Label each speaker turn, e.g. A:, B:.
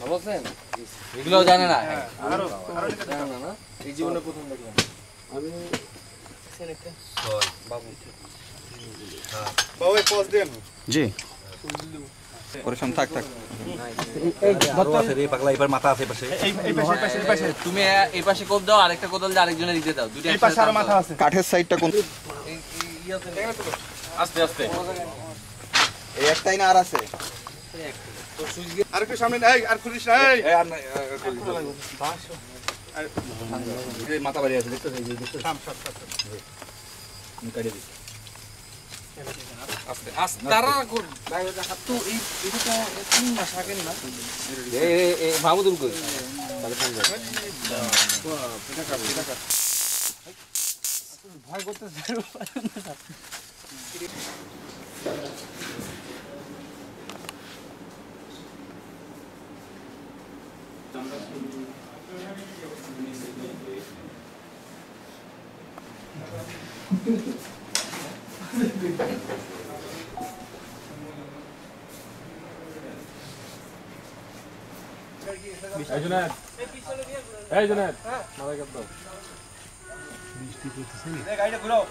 A: ভালো আছেন? এগুলো জানে না না এই জীবনে প্রথম দেখলাম আমি
B: বাবু পজ দেন
C: জি পরেশান থাক থাক
D: পাগলা এবার মাথা আছে পাশে
B: এই পাশে
A: তুমি এই পাশে কোপ দাও আরেকটা কোদাল দিয়ে আরেকজনের দিতে দাও দুটো
B: এই পাশে আর মাথা আছে
C: কাঠের সাইডটা কোন
A: আস্তে আস্তে
C: এই একটাই না আর আছে
B: আর একটু সামনে এই আর খুলিস না এই
D: মাথা বাড়ি আছে দেখতে
B: থাম সব
A: আস্তে আস্তে তারা কর তো এই এটা 3 মাস আগে না এই মাহমুদুল কই তাহলে ফোন দাও এটা কাট ভয় করতেছে
E: এই জুনায়েদ মারা গেল
B: গাড়িটা ঘুরাও